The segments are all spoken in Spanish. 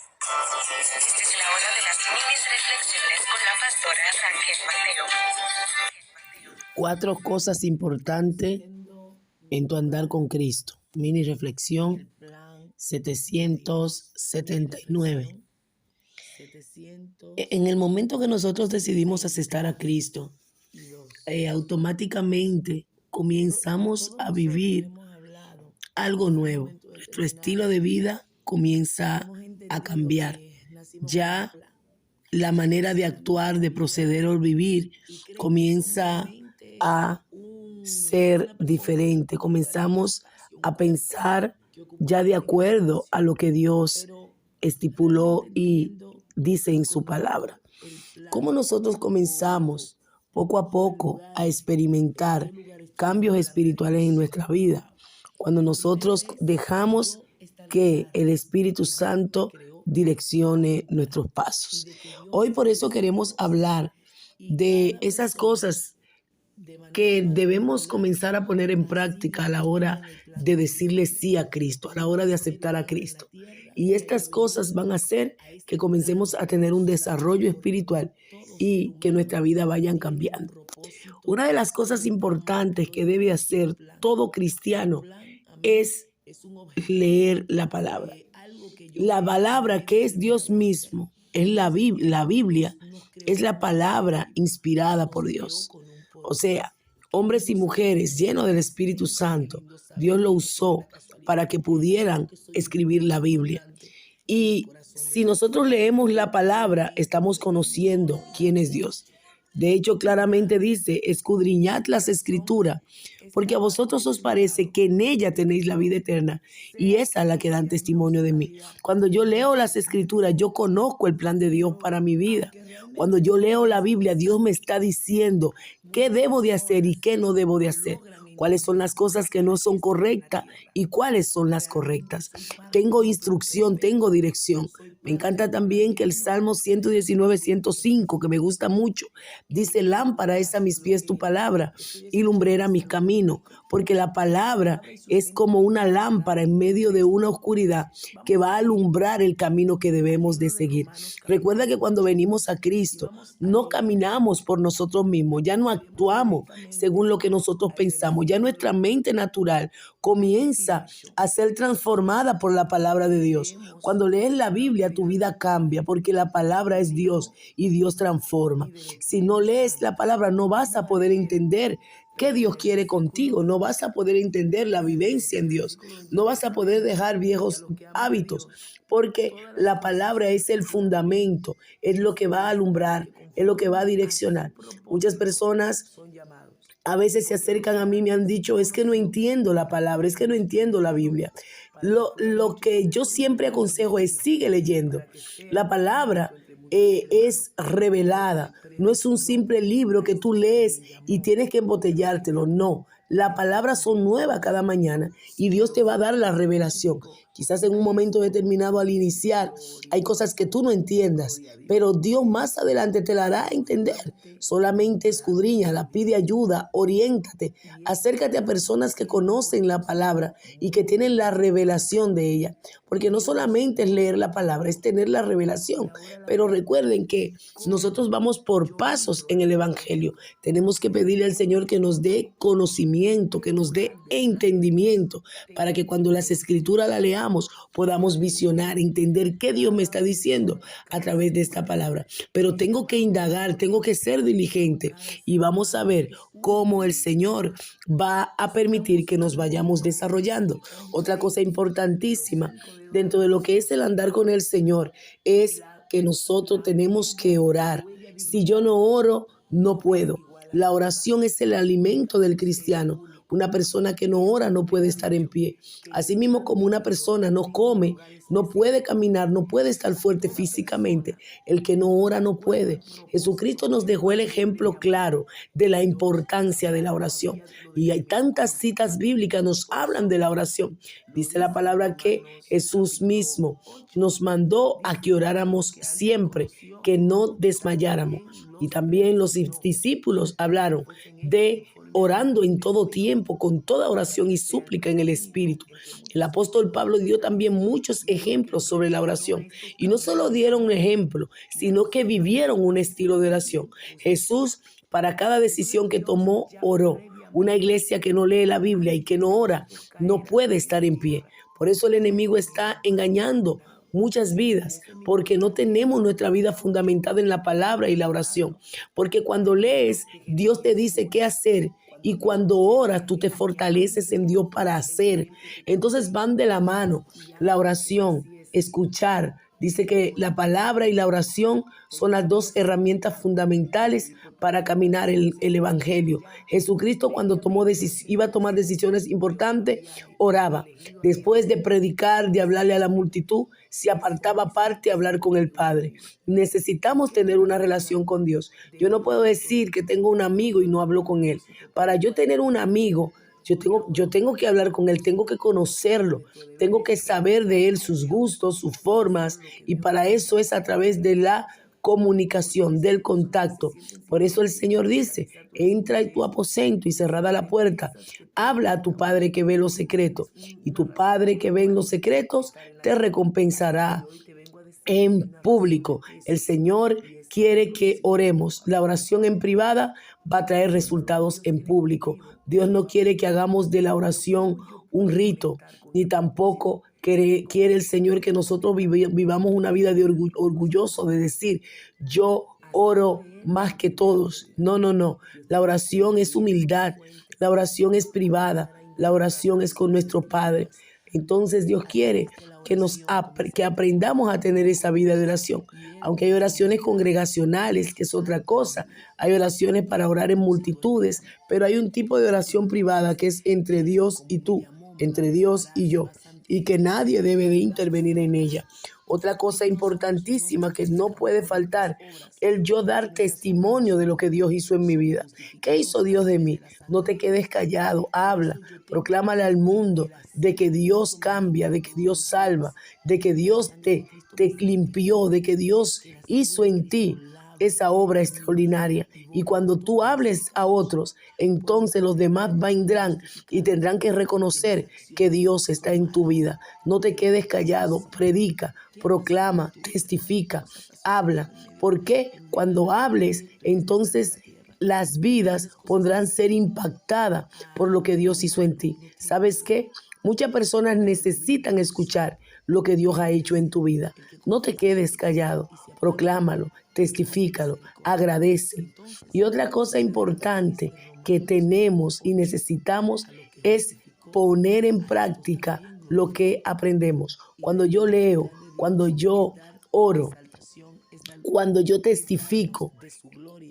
Esta es la hora de las minis reflexiones con la pastora Raquel Mateo. Cuatro cosas importantes en tu andar con Cristo. Mini reflexión 779. En el momento que nosotros decidimos aceptar a Cristo, automáticamente comenzamos a vivir algo nuevo. Nuestro estilo de vida comienza a cambiar. Ya la manera de actuar, de proceder o vivir comienza a ser diferente. Comenzamos a pensar ya de acuerdo a lo que Dios estipuló y dice en su palabra. ¿Cómo nosotros comenzamos poco a poco a experimentar cambios espirituales en nuestra vida? Cuando nosotros dejamos que el Espíritu Santo direccione nuestros pasos. Hoy por eso queremos hablar de esas cosas que debemos comenzar a poner en práctica a la hora de decirle sí a Cristo, a la hora de aceptar a Cristo. Y estas cosas van a hacer que comencemos a tener un desarrollo espiritual y que nuestra vida vaya cambiando. Una de las cosas importantes que debe hacer todo cristiano es leer la palabra. La palabra que es Dios mismo, es la Biblia, es la palabra inspirada por Dios. O sea, hombres y mujeres llenos del Espíritu Santo, Dios lo usó para que pudieran escribir la Biblia. Y si nosotros leemos la palabra, estamos conociendo quién es Dios. De hecho, claramente dice, escudriñad las escrituras, porque a vosotros os parece que en ella tenéis la vida eterna, y esa es la que dan testimonio de mí. Cuando yo leo las escrituras, yo conozco el plan de Dios para mi vida. Cuando yo leo la Biblia, Dios me está diciendo qué debo de hacer y qué no debo de hacer. Cuáles son las cosas que no son correctas y cuáles son las correctas. Tengo instrucción, tengo dirección. Me encanta también que el Salmo 119, 105, que me gusta mucho, dice, lámpara es a mis pies tu palabra y lumbrera mis caminos, porque la palabra es como una lámpara en medio de una oscuridad que va a alumbrar el camino que debemos de seguir. Recuerda que cuando venimos a Cristo, no caminamos por nosotros mismos, ya no actuamos según lo que nosotros pensamos, ya nuestra mente natural comienza a ser transformada por la palabra de Dios. Cuando lees la Biblia, tu vida cambia, porque la palabra es Dios y Dios transforma. Si no lees la palabra, no vas a poder entender qué Dios quiere contigo, no vas a poder entender la vivencia en Dios, no vas a poder dejar viejos hábitos, porque la palabra es el fundamento, es lo que va a alumbrar, es lo que va a direccionar. Muchas personas a veces se acercan a mí y me han dicho, es que no entiendo la palabra, es que no entiendo la Biblia. Lo que yo siempre aconsejo es sigue leyendo. La palabra es revelada, no es un simple libro que tú lees y tienes que embotellártelo, no. Las palabras son nuevas cada mañana y Dios te va a dar la revelación. Quizás en un momento determinado al iniciar hay cosas que tú no entiendas, pero Dios más adelante te la hará a entender. Solamente escudriñala, pide ayuda, oriéntate, acércate a personas que conocen la palabra y que tienen la revelación de ella. Porque no solamente es leer la palabra, es tener la revelación. Pero recuerden que nosotros vamos por pasos en el Evangelio. Tenemos que pedirle al Señor que nos dé conocimiento, que nos dé entendimiento, para que cuando las escrituras las leamos podamos visionar, entender qué Dios me está diciendo a través de esta palabra. Pero tengo que indagar, tengo que ser diligente y vamos a ver cómo el Señor va a permitir que nos vayamos desarrollando. Otra cosa importantísima dentro de lo que es el andar con el Señor es que nosotros tenemos que orar. Si yo no oro, no puedo. La oración es el alimento del cristiano. Una persona que no ora no puede estar en pie. Asimismo, como una persona no come, no puede caminar, no puede estar fuerte físicamente. El que no ora no puede. Jesucristo nos dejó el ejemplo claro de la importancia de la oración. Y hay tantas citas bíblicas que nos hablan de la oración. Dice la palabra que Jesús mismo nos mandó a que oráramos siempre, que no desmayáramos. Y también los discípulos hablaron de orando en todo tiempo, con toda oración y súplica en el Espíritu. El apóstol Pablo dio también muchos ejemplos sobre la oración. Y no solo dieron un ejemplo, sino que vivieron un estilo de oración. Jesús, para cada decisión que tomó, oró. Una iglesia que no lee la Biblia y que no ora, no puede estar en pie. Por eso el enemigo está engañando muchas vidas, porque no tenemos nuestra vida fundamentada en la palabra y la oración. Porque cuando lees, Dios te dice qué hacer. Y cuando oras, tú te fortaleces en Dios para hacer. Entonces van de la mano la oración, escuchar. Dice que la palabra y la oración son las dos herramientas fundamentales para caminar el Evangelio. Jesucristo cuando iba a tomar decisiones importantes, oraba. Después de predicar, de hablarle a la multitud, se apartaba aparte a hablar con el Padre. Necesitamos tener una relación con Dios. Yo no puedo decir que tengo un amigo y no hablo con él. Para yo tener un amigo, yo tengo que hablar con él, tengo que conocerlo, tengo que saber de él sus gustos, sus formas, y para eso es a través de la comunicación, del contacto. Por eso el Señor dice, entra en tu aposento y cerrada la puerta, habla a tu Padre que ve los secretos, y tu Padre que ve en los secretos te recompensará en público. El Señor quiere que oremos. La oración en privada va a traer resultados en público. Dios no quiere que hagamos de la oración un rito, ni tampoco quiere el Señor que nosotros vivamos una vida de orgulloso, de decir, yo oro más que todos. No, no, no. La oración es humildad. La oración es privada. La oración es con nuestro Padre. Entonces Dios quiere que aprendamos a tener esa vida de oración. Aunque hay oraciones congregacionales, que es otra cosa. Hay oraciones para orar en multitudes, pero hay un tipo de oración privada que es entre Dios y tú, entre Dios y yo, y que nadie debe de intervenir en ella. Otra cosa importantísima que no puede faltar, el yo dar testimonio de lo que Dios hizo en mi vida. ¿Qué hizo Dios de mí? No te quedes callado, habla, proclámale al mundo de que Dios cambia, de que Dios salva, de que Dios te limpió, de que Dios hizo en ti esa obra extraordinaria. Y cuando tú hables a otros, entonces los demás vendrán y tendrán que reconocer que Dios está en tu vida. No te quedes callado, predica, proclama, testifica, habla. Porque cuando hables, entonces las vidas podrán ser impactadas por lo que Dios hizo en ti. ¿Sabes qué? Muchas personas necesitan escuchar lo que Dios ha hecho en tu vida. No te quedes callado, proclámalo, testifícalo, agradece. Y otra cosa importante que tenemos y necesitamos es poner en práctica lo que aprendemos. Cuando yo leo, cuando yo oro, cuando yo testifico,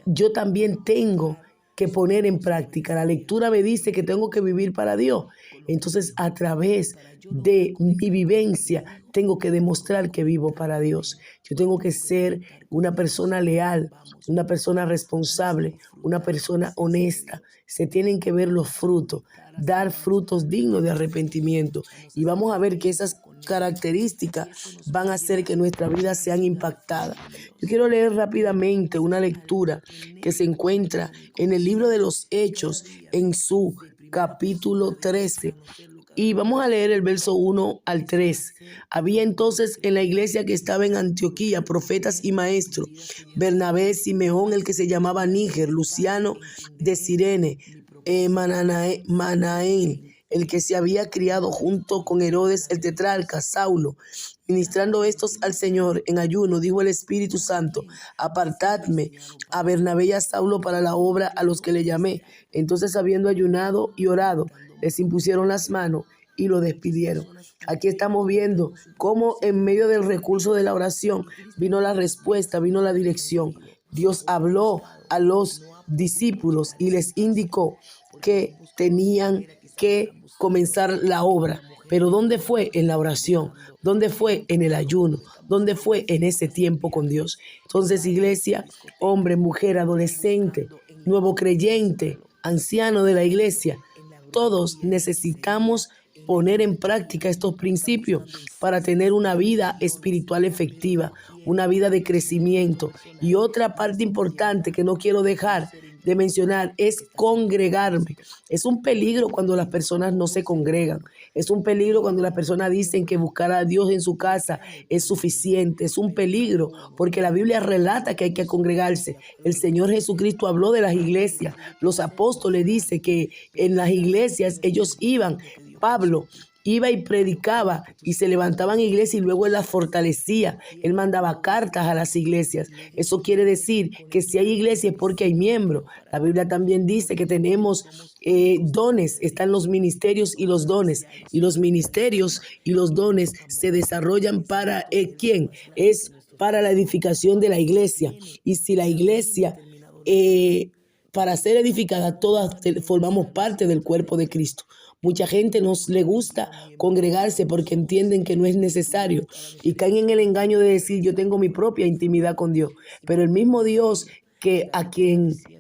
yo también tengo que poner en práctica. La lectura me dice que tengo que vivir para Dios. Entonces, a través de mi vivencia, tengo que demostrar que vivo para Dios. Yo tengo que ser una persona leal, una persona responsable, una persona honesta. Se tienen que ver los frutos, dar frutos dignos de arrepentimiento. Y vamos a ver que esas características van a hacer que nuestras vidas sean impactadas. Yo quiero leer rápidamente una lectura que se encuentra en el libro de los Hechos, en su capítulo 13. Y vamos a leer el verso 1 al 3. Había entonces en la iglesia que estaba en Antioquía profetas y maestros: Bernabé, Simeón, el que se llamaba Níger, Luciano de Cirene, Manaén, el que se había criado junto con Herodes el tetrarca, Saulo. Ministrando estos al Señor en ayuno, dijo el Espíritu Santo: apartadme a Bernabé y a Saulo para la obra a los que le llamé. Entonces, habiendo ayunado y orado, les impusieron las manos y lo despidieron. Aquí estamos viendo cómo en medio del recurso de la oración vino la respuesta, vino la dirección. Dios habló a los discípulos y les indicó que tenían que comenzar la obra. Pero ¿dónde fue? En la oración. ¿Dónde fue? En el ayuno. ¿Dónde fue? En ese tiempo con Dios. Entonces, iglesia, hombre, mujer, adolescente, nuevo creyente, anciano de la iglesia, todos necesitamos poner en práctica estos principios para tener una vida espiritual efectiva, una vida de crecimiento. Y otra parte importante que no quiero dejar de mencionar es congregarme. Es un peligro cuando las personas no se congregan. Es un peligro cuando las personas dicen que buscar a Dios en su casa es suficiente. Es un peligro porque la Biblia relata que hay que congregarse. El Señor Jesucristo habló de las iglesias. Los apóstoles dicen que en las iglesias ellos iban. Pablo iba y predicaba y se levantaban iglesias y luego él las fortalecía. Él mandaba cartas a las iglesias. Eso quiere decir que si hay iglesias es porque hay miembros. La Biblia también dice que tenemos dones, están los ministerios y los dones. Y los ministerios y los dones se desarrollan para ¿quién? Es para la edificación de la iglesia. Y si la iglesia para ser edificada, todas formamos parte del cuerpo de Cristo. Mucha gente no le gusta congregarse porque entienden que no es necesario y caen en el engaño de decir yo tengo mi propia intimidad con Dios. Pero el mismo Dios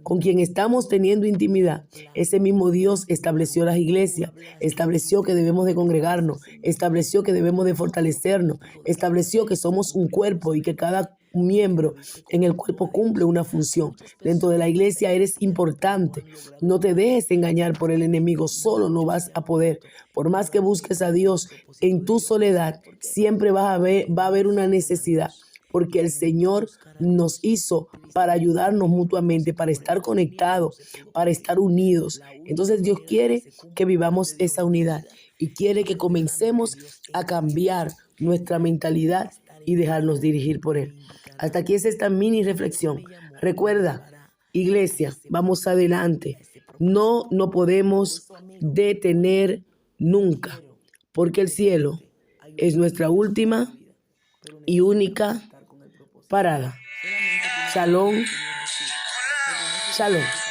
con quien estamos teniendo intimidad, ese mismo Dios estableció las iglesias, estableció que debemos de congregarnos, estableció que debemos de fortalecernos, estableció que somos un cuerpo y que cada miembro en el cuerpo cumple una función. Dentro de la iglesia eres importante. No te dejes engañar por el enemigo, solo no vas a poder. Por más que busques a Dios en tu soledad, siempre va a haber una necesidad. Porque el Señor nos hizo para ayudarnos mutuamente, para estar conectados, para estar unidos. Entonces Dios quiere que vivamos esa unidad y quiere que comencemos a cambiar nuestra mentalidad y dejarnos dirigir por Él. Hasta aquí es esta mini reflexión. Recuerda, iglesia, vamos adelante. No podemos detener nunca, porque el cielo es nuestra última y única parada. Shalom, shalom.